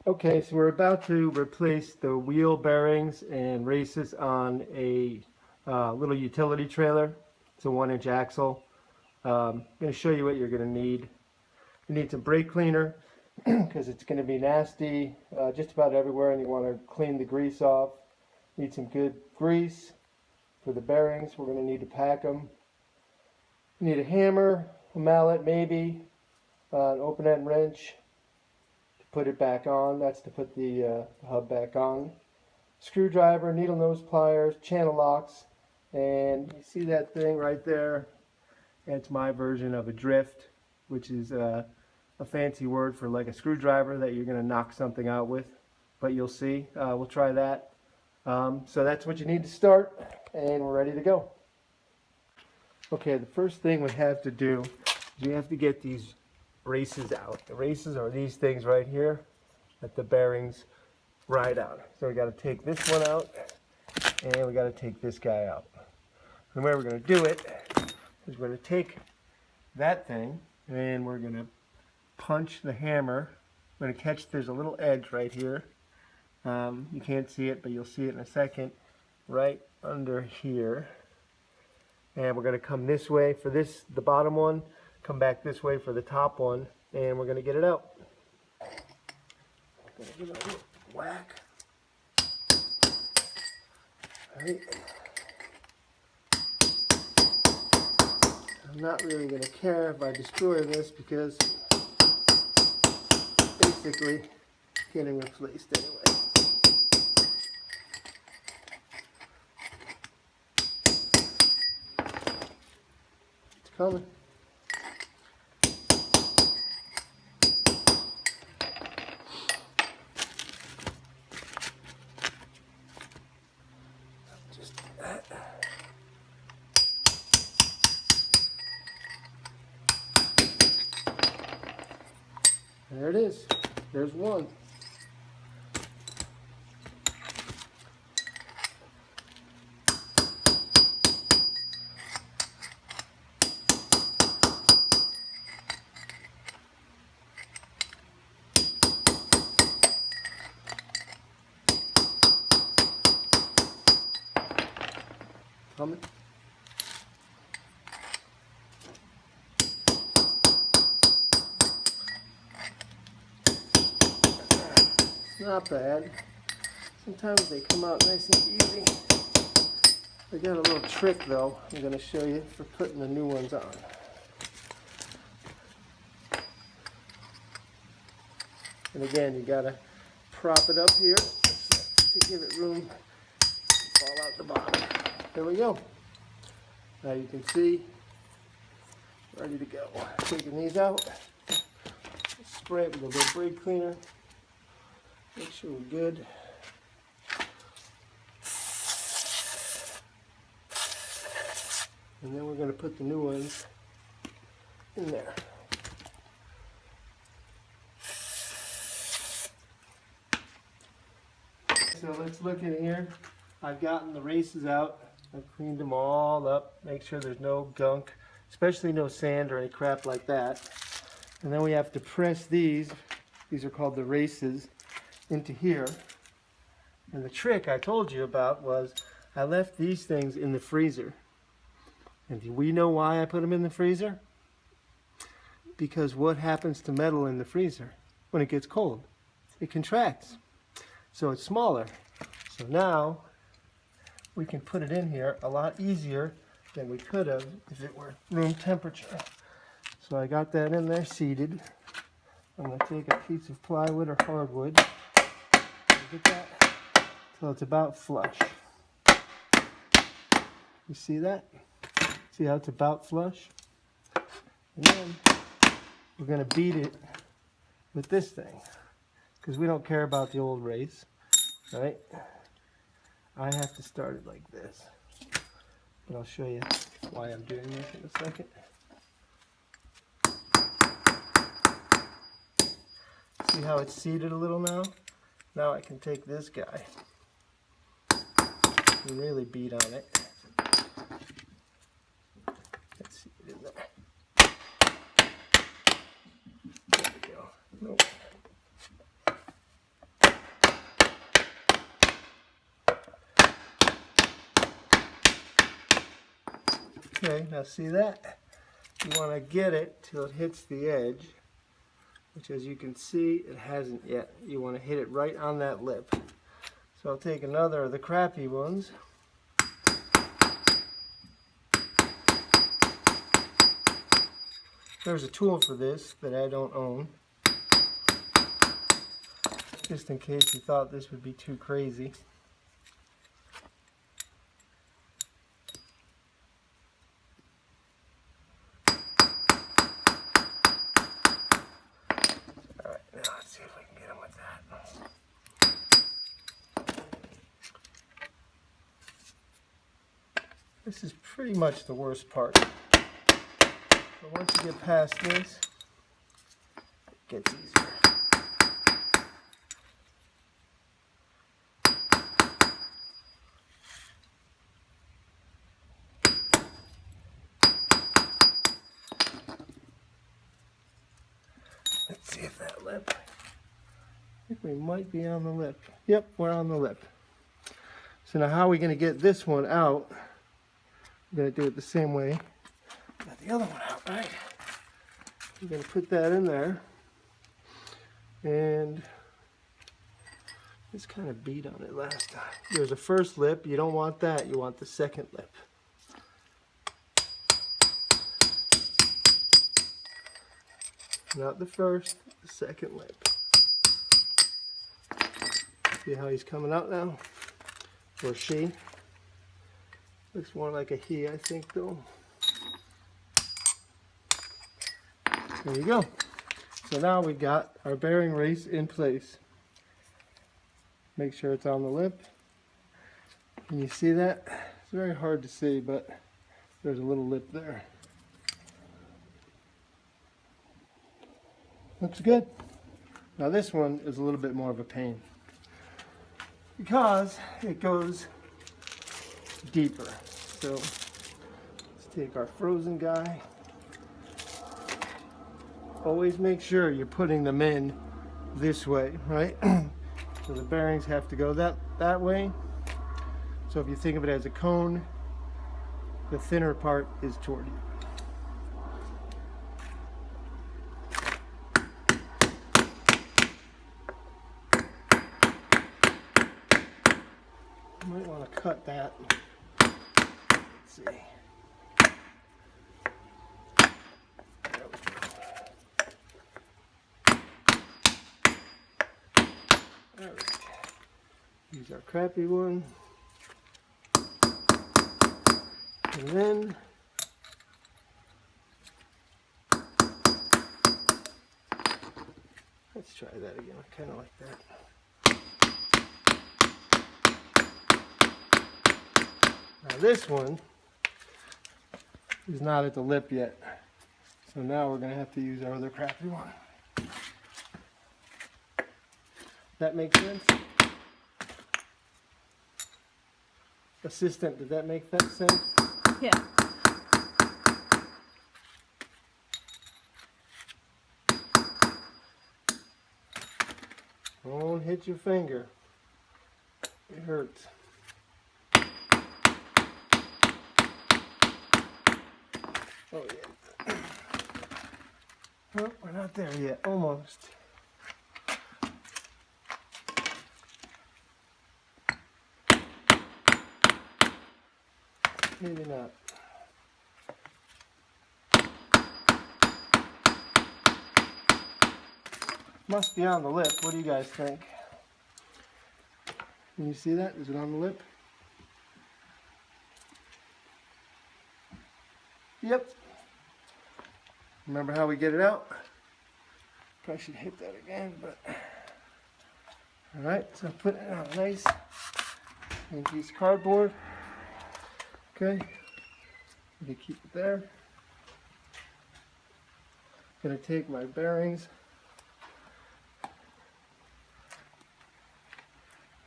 Okay, so we're about to replace the wheel bearings and races on a little utility trailer. It's a 1-inch axle. I'm going to show you what you're going to need. You need some brake cleaner because it's going to be nasty just about everywhere, and you want to clean the grease off. Need some good grease for the bearings. We're going to need to pack them. You need a hammer, a mallet maybe, an open-end wrench. Put it back on. That's to put the hub back on. Screwdriver, needle nose pliers, channel locks, and you see that thing right there? It's my version of a drift, which is a fancy word for like a screwdriver that you're going to knock something out with. But you'll see. We'll try that. So that's what you need to start, and we're ready to go. Okay, the first thing we have to do is we have to get these races out. The races are these things right here that the bearings ride on. So we got to take this one out, and we got to take this guy out. And the way we're going to do it is we're going to take that thing, and we're going to punch the hammer. We're going to catch, there's a little edge right here. You can't see it, but you'll see it in a second, right under here. And we're going to come this way for this, the bottom one, come back this way for the top one, and we're going to get it out. Going to give it a little whack. All right. I'm not really going to care if I destroy this because basically getting replaced anyway. It's coming. There it is. There's one. Coming. Not bad. Sometimes they come out nice and easy. I got a little trick though I'm going to show you for putting the new ones on. And again, you got to prop it up here to give it room to fall out the bottom. There we go. Now you can see, ready to go. Taking these out, spray it with a little brake cleaner. Make sure we're good. And then we're going to put the new ones in there. So let's look in here. I've gotten the races out. I've cleaned them all up. Make sure there's no gunk, especially no sand or any crap like that. And then we have to press these. These are called the races. Into here. And the trick I told you about was I left these things in the freezer. And do we know why I put them in the freezer? Because what happens to metal in the freezer when it gets cold? It contracts. So it's smaller. So now we can put it in here a lot easier than we could have if it were room temperature. So I got that in there seated. I'm going to take a piece of plywood or hardwood. Get that till it's about flush. You see that? See how it's about flush? And then we're going to beat it with this thing because we don't care about the old race, right? I have to start it like this, but I'll show you why I'm doing this in a second. See how it's seated a little now? Now I can take this guy and really beat on it. Let's see it in there. There we go. Nope. Okay, now see that? You want to get it till it hits the edge, which as you can see, it hasn't yet. You want to hit it right on that lip. So I'll take another of the crappy ones. There's a tool for this that I don't own, just in case you thought this would be too crazy. Alright, now let's see if we can get him with that. This is pretty much the worst part. But once you get past this, it gets easier. Let's see if that lip, I think we might be on the lip. Yep, we're on the lip. So now how are we going to get this one out? We're going to do it the same way. Got the other one out, right? We're going to put that in there. And it's kind of beat on it last time. There's a first lip. You don't want that. You want the second lip. Not the first, the second lip. See how he's coming out now? Or she. Looks more like a he, I think, though. There you go. So now we've got our bearing race in place. Make sure it's on the lip. Can you see that? It's very hard to see, but there's a little lip there. Looks good. Now this one is a little bit more of a pain because it goes deeper. So let's take our frozen guy. Always make sure you're putting them in this way, right? So the bearings have to go that way. So if you think of it as a cone, the thinner part is toward you. You might want to cut that. Let's see. Alright. Use our crappy one. And then let's try that again. I kind of like that. Now this one is not at the lip yet, so now we're going to have to use our other crappy one. That makes sense? Assistant, did that make that sense? Yeah. Don't hit your finger. It hurts. Oh yeah. Oh, we're not there yet. Almost. Maybe not. Must be on the lip. What do you guys think? Can you see that? Is it on the lip? Yep. Remember how we get it out? Probably should hit that again, but... Alright, so put it on a nice piece of cardboard. Okay. I'm going to keep it there. I'm going to take my bearings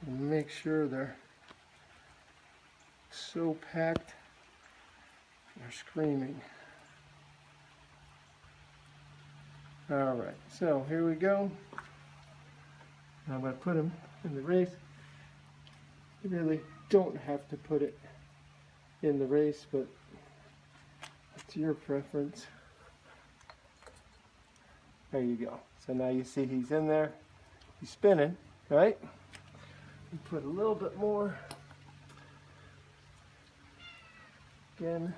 and make sure they're so packed they're screaming. Alright, so here we go. I'm going to put them in the race. You really don't have to put it in the race, but your preference. There you go. So now you see he's in there. He's spinning, right? You put a little bit more. Again,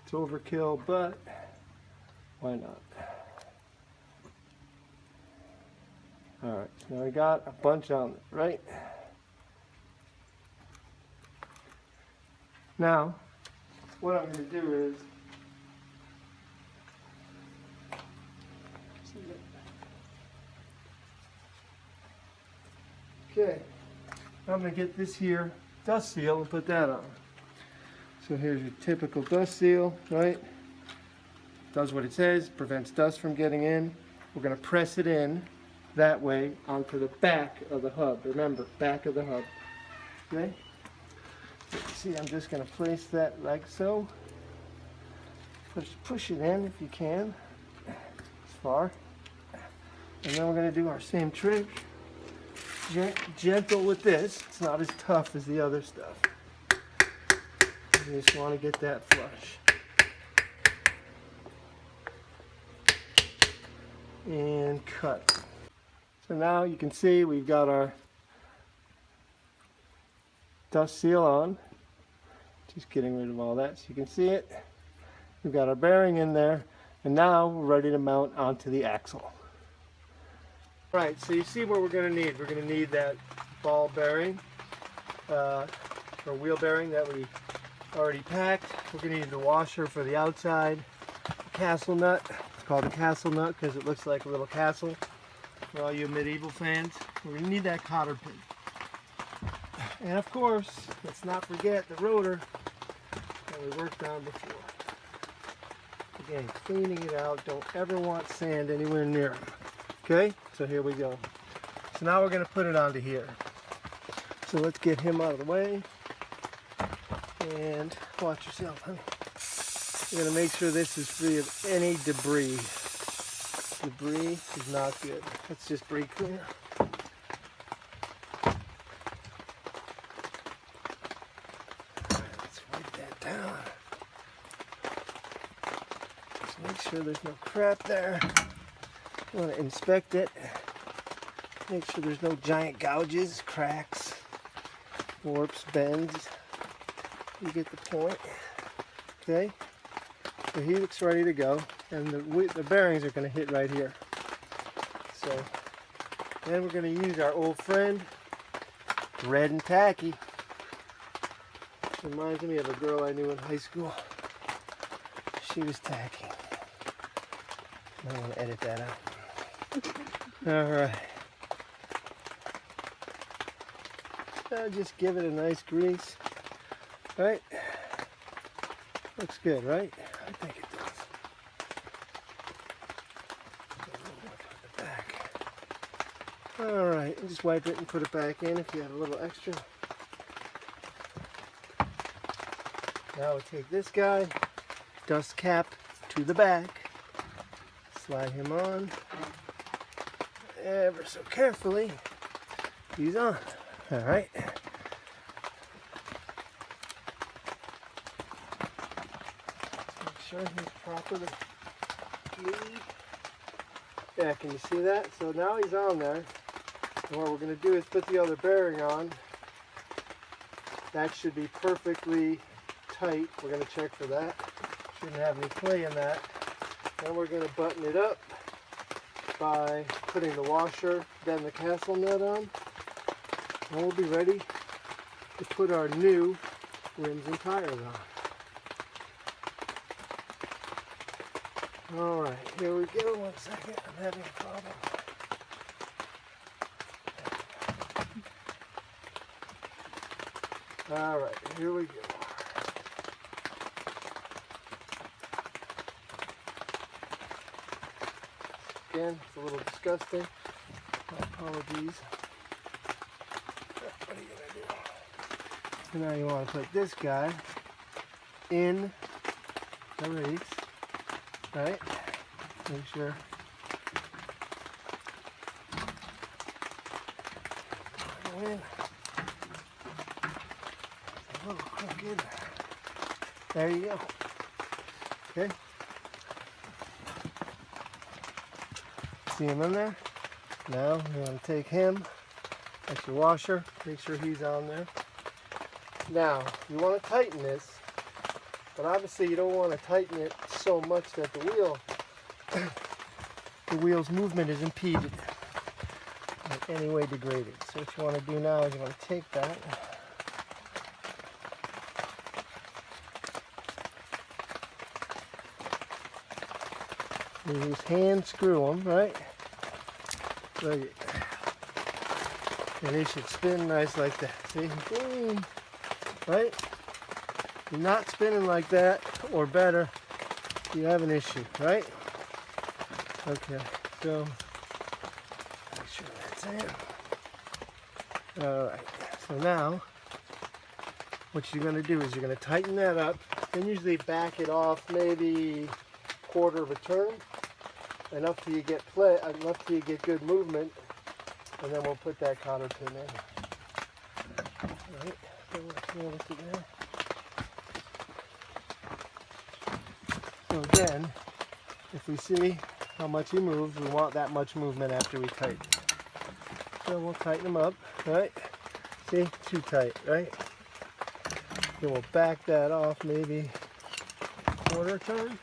it's overkill, but why not? Alright, so now we got a bunch on it, right? Now, what I'm going to do is okay, I'm going to get this here dust seal and put that on. So here's your typical dust seal, right? Does what it says, prevents dust from getting in. We're going to press it in that way onto the back of the hub. Remember, back of the hub. Okay? See, I'm just going to place that like so. Push it in if you can, as far. And then we're going to do our same trick. Gentle with this. It's not as tough as the other stuff. You just want to get that flush. And cut. So now you can see we've got our dust seal on. Just getting rid of all that so you can see it. We've got our bearing in there, and now we're ready to mount onto the axle. Right, so you see what we're going to need. We're going to need that ball bearing, or wheel bearing that we already packed. We're going to need the washer for the outside, the castle nut. It's called a castle nut because it looks like a little castle for all you medieval fans. We're going to need that cotter pin. And of course, let's not forget the rotor that we worked on before. Again, cleaning it out. Don't ever want sand anywhere near them. Okay, so here we go. So now we're going to put it onto here. So let's get him out of the way. And watch yourself, honey. You're going to make sure this is free of any debris. Debris is not good. Let's just brake cleaner. Let's wipe that down. Just make sure there's no crap there. You want to inspect it. Make sure there's no giant gouges, cracks, warps, bends. You get the point. Okay, so he looks ready to go, and the bearings are going to hit right here. So then we're going to use our old friend, Red and Tacky. Reminds me of a girl I knew in high school. She was tacky. I want to edit that out. All right. Just give it a nice grease. Right? Looks good, right? I think it does. The back. All right, and just wipe it and put it back in if you have a little extra. Now we take this guy, dust cap to the back, slide him on ever so carefully. He's on. All right. Sure he's properly glued. Yeah, can you see that? So now he's on there. And what we're going to do is put the other bearing on. That should be perfectly tight. We're going to check for that. Shouldn't have any play in that. Then we're going to button it up by putting the washer, then the castle nut on. And we'll be ready to put our new rims and tires on. Alright, here we go. 1 second, I'm having a problem. Alright, here we go. Again, it's a little disgusting. My apologies. What are you going to do? So now you want to put this guy in the race. Right? Make sure. Go in. It's a little crooked. There you go. Okay. See him in there? Now you're going to take him, that's your washer, make sure he's on there. Now, you want to tighten this, but obviously you don't want to tighten it so much that the wheel's movement is impeded, in any way degraded. So what you want to do now is you want to take that, you just hand screw them, right? Look it. And they should spin nice like that. See? Boom. Right? If you're not spinning like that, or better, you have an issue, right? Okay, so make sure that's in. Alright, so now what you're going to do is you're going to tighten that up and usually back it off maybe quarter of a turn, enough till you get good movement, and then we'll put that cotter pin in. Alright, so let's roll it together. So again, if we see how much he moves, we want that much movement after we tighten. So we'll tighten them up, right? See, too tight, right? Then we'll back that off maybe quarter turn.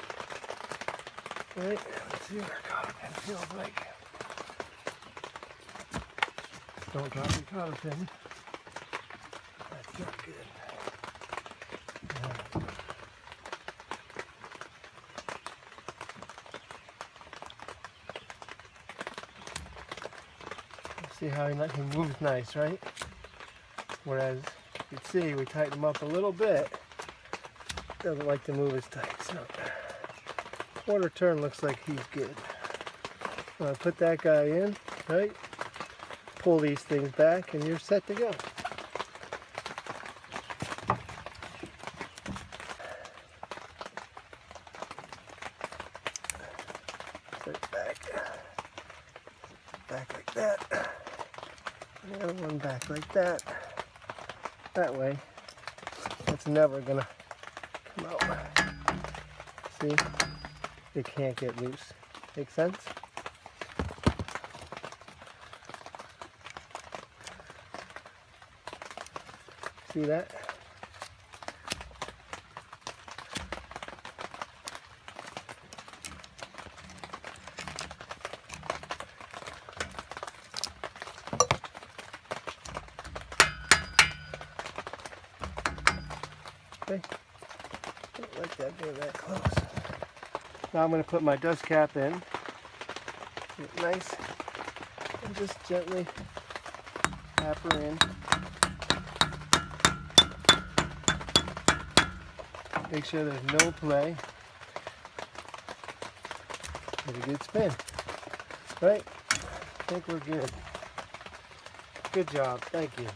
Right, let's see what our cotter pin feels like. Don't drop your cotter pin. That's not good. See how he moves nice, right? Whereas you can see we tighten him up a little bit. Doesn't like to move as tight. So quarter turn looks like he's good. Put that guy in, right? Pull these things back and you're set to go. Set back like that. And the other one back like that. That way, it's never gonna come out. See? It can't get loose. Make sense? See that? Okay. Don't like that being that close. Now I'm going to put my dust cap in. Get nice. And just gently tap her in. Make sure there's no play. Get a good spin. Right? I think we're good. Good job. Thank you.